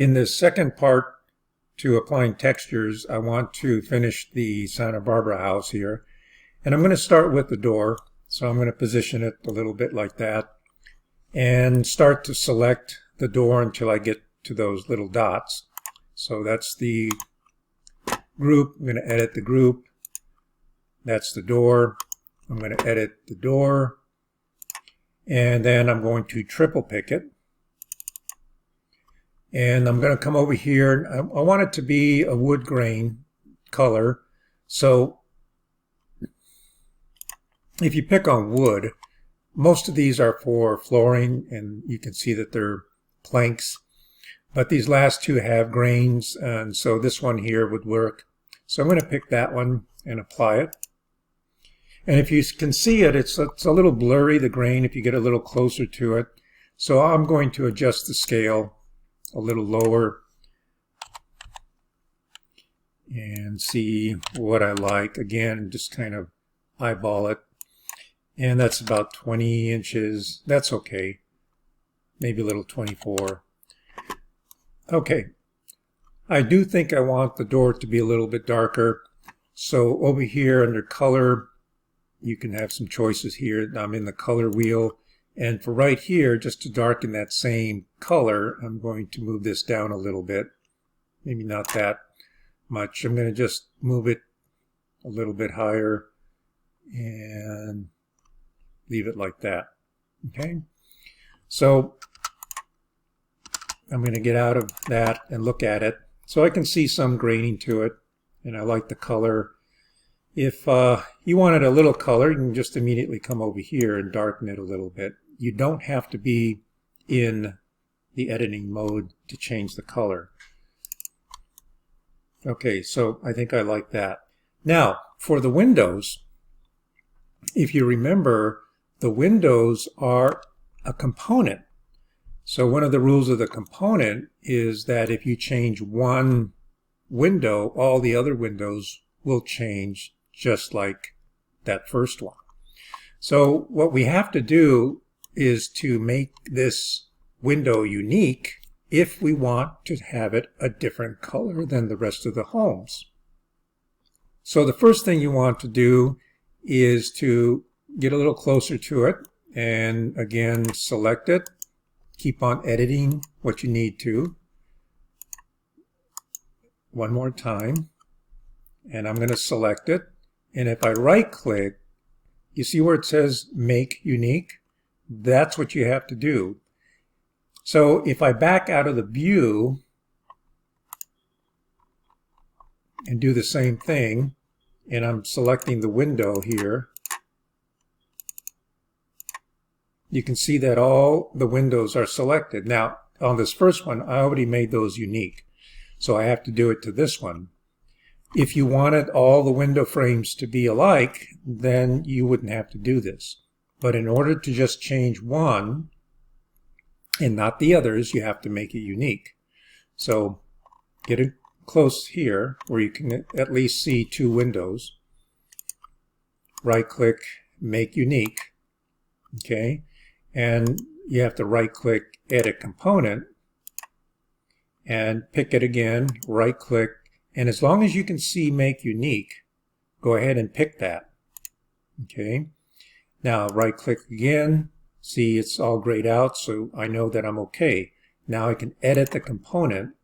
In this second part to applying textures, I want to finish the Santa Barbara house here. And I'm going to start with the door. So I'm going to position it a little bit like that and start to select the door until I get to those little dots. So that's the group. I'm going to edit the group. That's the door. I'm going to edit the door. And then I'm going to triple pick it. And I'm going to come over here. I want it to be a wood grain color. So if you pick on wood, most of these are for flooring, and you can see that they're planks. But these last two have grains, and so this one here would work. So I'm going to pick that one and apply it. And if you can see it, it's a little blurry, the grain, if you get a little closer to it. So I'm going to adjust the scale a little lower and see what I like. Again, just kind of eyeball it. And that's about 20 inches. That's okay. Maybe a little 24. Okay. I do think I want the door to be a little bit darker. So over here under color, you can have some choices here. I'm in the color wheel. And for right here, just to darken that same color, I'm going to move this down a little bit. Maybe not that much. I'm going to just move it a little bit higher and leave it like that. Okay? So I'm going to get out of that and look at it. So I can see some graining to it, and I like the color. If you wanted a little color, you can just immediately come over here and darken it a little bit. You don't have to be in the editing mode to change the color. Okay, so I think I like that. Now, for the windows, if you remember, the windows are a component. So one of the rules of the component is that if you change one window, all the other windows will change just like that first one. So what we have to do is to make this window unique if we want to have it a different color than the rest of the homes. So the first thing you want to do is to get a little closer to it and again select it. Keep on editing what you need to. One more time. And I'm going to select it. And if I right click, you see where it says make unique? That's what you have to do. So if I back out of the view and do the same thing, and I'm selecting the window here, you can see that all the windows are selected. Now, on this first one, I already made those unique. So I have to do it to this one. If you wanted all the window frames to be alike, then you wouldn't have to do this. But in order to just change one and not the others, you have to make it unique. So get it close here where you can at least see two windows. Right click, make unique. Okay. And you have to right click, edit component, and pick it again, right click. And as long as you can see make unique, go ahead and pick that. Okay. Now right click again. See, it's all grayed out, so I know that I'm okay. Now I can edit the component.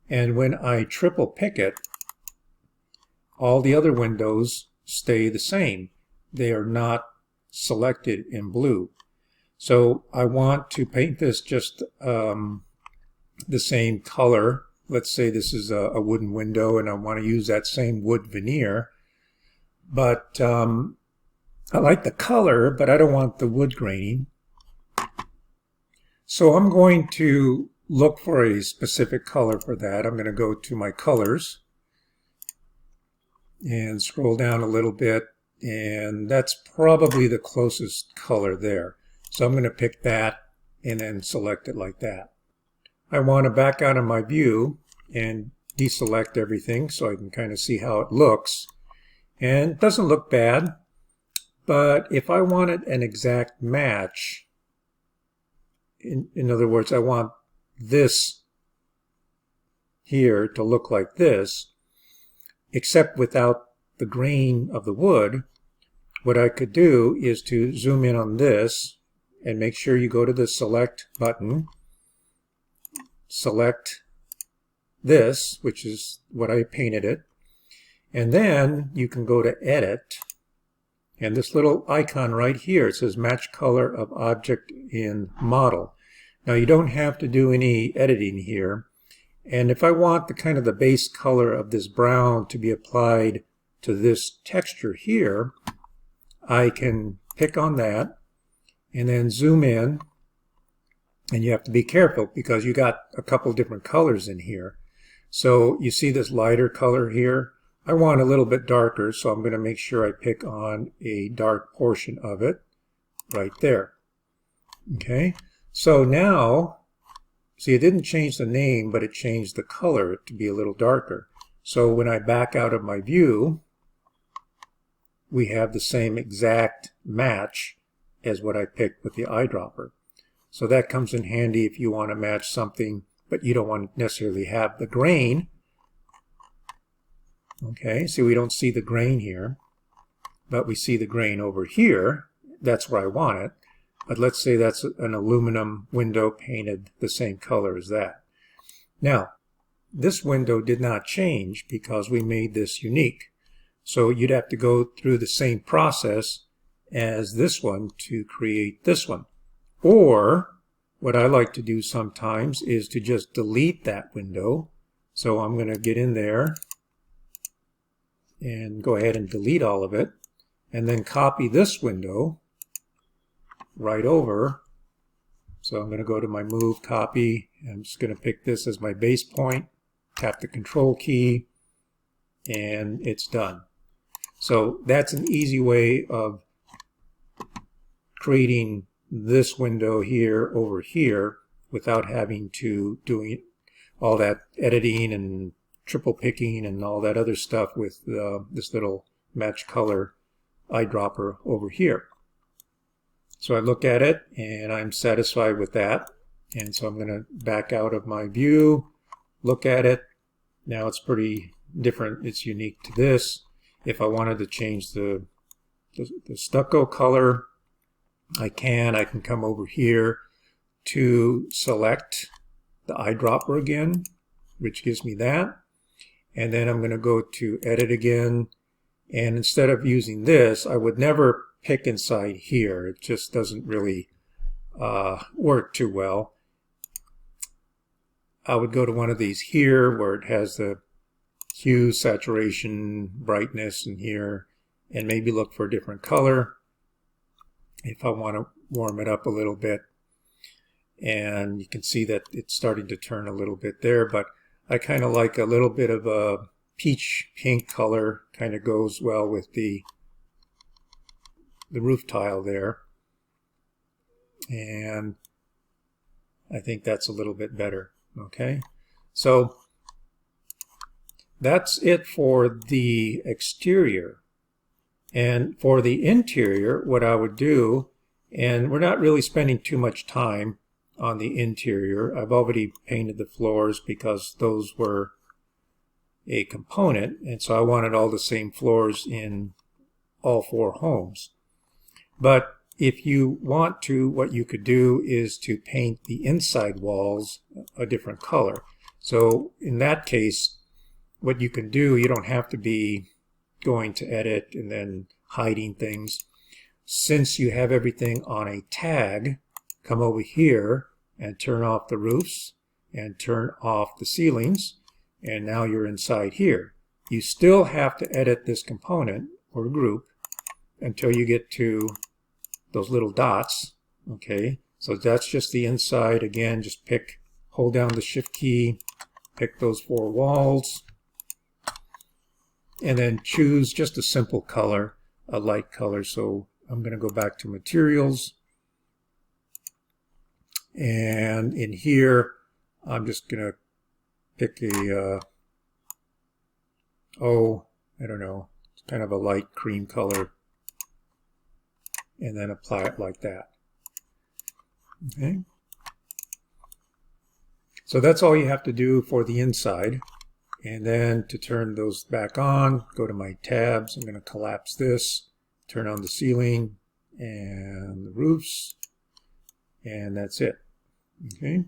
And when I triple pick it, all the other windows stay the same. They are not selected in blue. So I want to paint this just the same color. Let's say this is a wooden window and I want to use that same wood veneer. But I like the color, but I don't want the wood graining. So I'm going to look for a specific color for that. I'm going to go to my colors and scroll down a little bit. And that's probably the closest color there. So I'm going to pick that and then select it like that. I want to back out of my view and deselect everything so I can kind of see how it looks. And it doesn't look bad, but if I wanted an exact match, in other words, I want this here to look like this, except without the grain of the wood. What I could do is to zoom in on this and make sure you go to the select button, select this, which is what I painted it, and then you can go to edit, and this little icon right here, it says match color of object in model. Now you don't have to do any editing here, and if I want the kind of the base color of this brown to be applied to this texture here, I can pick on that and then zoom in, and you have to be careful because you got a couple different colors in here. So you see this lighter color here. I want a little bit darker, so I'm going to make sure I pick on a dark portion of it right there. Okay, so now, see, it didn't change the name, but it changed the color to be a little darker. So when I back out of my view, we have the same exact match as what I picked with the eyedropper. So that comes in handy if you want to match something, but you don't want to necessarily have the grain. Okay, see, we don't see the grain here, but we see the grain over here. That's where I want it. But let's say that's an aluminum window painted the same color as that. Now, this window did not change because we made this unique. So you'd have to go through the same process as this one to create this one. Or what I like to do sometimes is to just delete that window. So I'm going to get in there and go ahead and delete all of it, and then copy this window right over. So I'm going to go to my move, copy, and I'm just going to pick this as my base point, tap the control key, and it's done. So that's an easy way of creating this window here over here without having to doing all that editing and triple picking and all that other stuff with this little match color eyedropper over here. So I look at it and I'm satisfied with that, and so I'm going to back out of my view, look at it. Now it's pretty different, it's unique to this. If I wanted to change the stucco color, I can come over here to select the eyedropper again, which gives me that. And then I'm going to go to edit again. And instead of using this, I would never pick inside here. It just doesn't really work too well. I would go to one of these here where it has the hue, saturation, brightness in here, and maybe look for a different color if I want to warm it up a little bit. And you can see that it's starting to turn a little bit there, but I kind of like a little bit of a peach pink color, kind of goes well with the roof tile there. And I think that's a little bit better. Okay, so that's it for the exterior. And for the interior, what I would do, and we're not really spending too much time on the interior. I've already painted the floors because those were a component, and so I wanted all the same floors in all 4 homes. But if you want to, what you could do is to paint the inside walls a different color. So in that case, what you can do, you don't have to be going to edit and then hiding things. Since you have everything on a tag, come over here and turn off the roofs and turn off the ceilings, and now you're inside here. You still have to edit this component or group until you get to those little dots. Okay, so that's just the inside. Again, just hold down the shift key, pick those 4 walls, and then choose just a simple color, a light color. So I'm going to go back to materials, and in here I'm just going to pick a I don't know, it's kind of a light cream color, and then apply it like that. Okay, So that's all you have to do for the inside. And then to turn those back on, go to my tabs. I'm going to collapse this, turn on the ceiling and the roofs, and that's it. Okay.